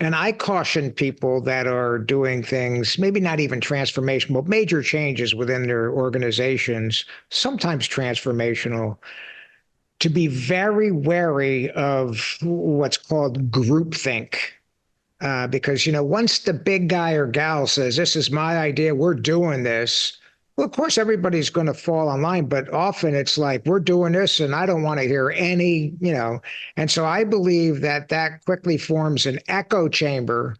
And I caution people that are doing things, maybe not even transformational, but major changes within their organizations, sometimes transformational, to be very wary of what's called groupthink. Because, once the big guy or gal says, this is my idea, we're doing this, well, of course, everybody's going to fall in line, but often it's like, we're doing this and I don't want to hear any. And so I believe that that quickly forms an echo chamber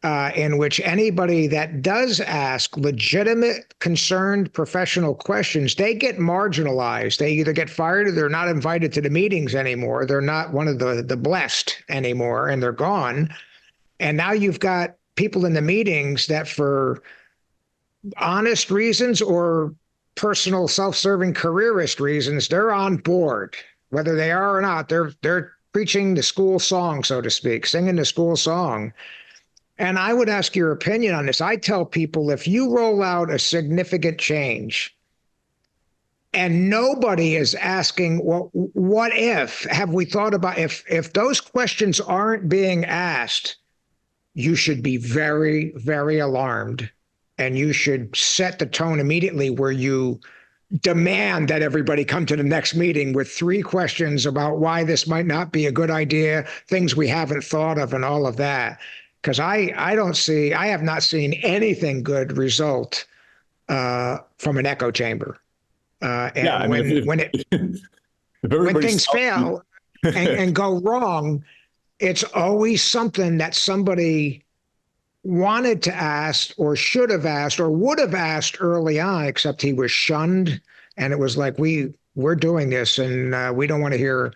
in which anybody that does ask legitimate, concerned, professional questions, they get marginalized. They either get fired or they're not invited to the meetings anymore. They're not one of the blessed anymore, and they're gone. And now you've got people in the meetings that, for honest reasons or personal self-serving careerist reasons, they're on board, whether they are or not. They're preaching the school song, so to speak, singing the school song. And I would ask your opinion on this. I tell people, if you roll out a significant change and nobody is asking, well, what if? Have we thought about if those questions aren't being asked, you should be very, very alarmed. And you should set the tone immediately where you demand that everybody come to the next meeting with 3 questions about why this might not be a good idea, things we haven't thought of, and all of that. Because I have not seen anything good result from an echo chamber. Yeah, I mean, when things fail and go wrong, it's always something that somebody wanted to ask or should have asked or would have asked early on, except he was shunned. And it was like, we're doing this and we don't want to hear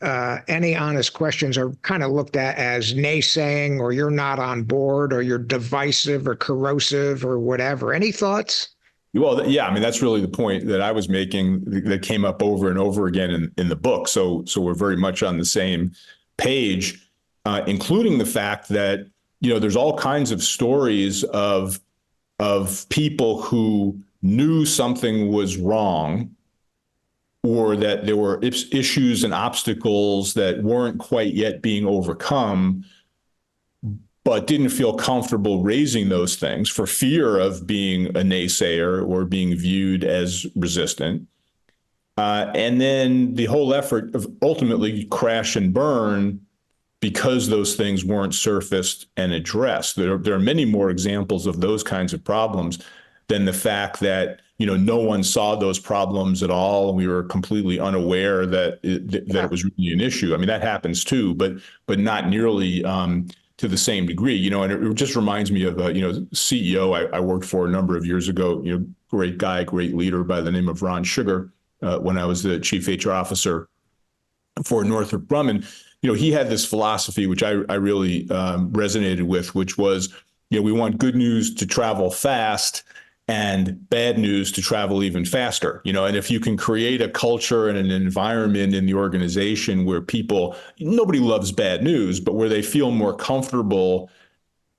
any honest questions, are kind of looked at as naysaying, or you're not on board, or you're divisive or corrosive or whatever. Any thoughts? Well, yeah, I mean, that's really the point that I was making that came up over and over again in the book. So we're very much on the same page, including the fact that, there's all kinds of stories of people who knew something was wrong, or that there were issues and obstacles that weren't quite yet being overcome, but didn't feel comfortable raising those things for fear of being a naysayer or being viewed as resistant. And then the whole effort of ultimately crash and burn because those things weren't surfaced and addressed. There are many more examples of those kinds of problems than the fact that no one saw those problems at all, and we were completely unaware that it was really an issue. I mean, that happens too, but not nearly to the same degree. And it just reminds me of CEO I worked for a number of years ago. Great guy, great leader by the name of Ron Sugar, when I was the chief HR officer for Northrop Grumman. He had this philosophy, which I really resonated with, which was, we want good news to travel fast and bad news to travel even faster. And if you can create a culture and an environment in the organization where nobody loves bad news, but where they feel more comfortable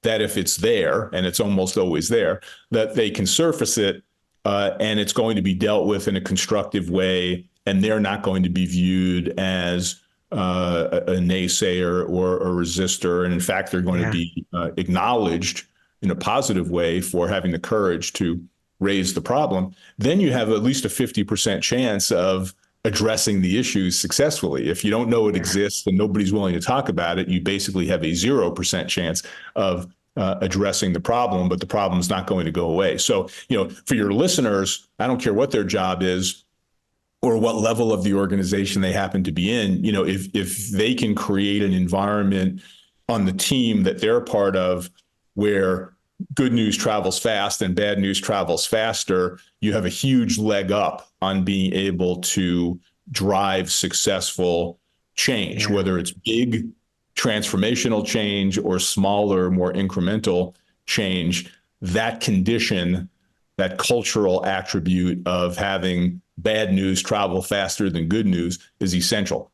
that if it's there, and it's almost always there, that they can surface it and it's going to be dealt with in a constructive way, and they're not going to be viewed as a naysayer or a resistor. And in fact, they're going to be acknowledged in a positive way for having the courage to raise the problem. Then you have at least a 50% chance of addressing the issues successfully. If you don't know it exists and nobody's willing to talk about it, you basically have a 0% chance of addressing the problem, but the problem's not going to go away. So, for your listeners, I don't care what their job is or what level of the organization they happen to be in, if they can create an environment on the team that they're a part of where good news travels fast and bad news travels faster, you have a huge leg up on being able to drive successful change, whether it's big transformational change or smaller, more incremental change. That condition, that cultural attribute of having bad news travel faster than good news, is essential.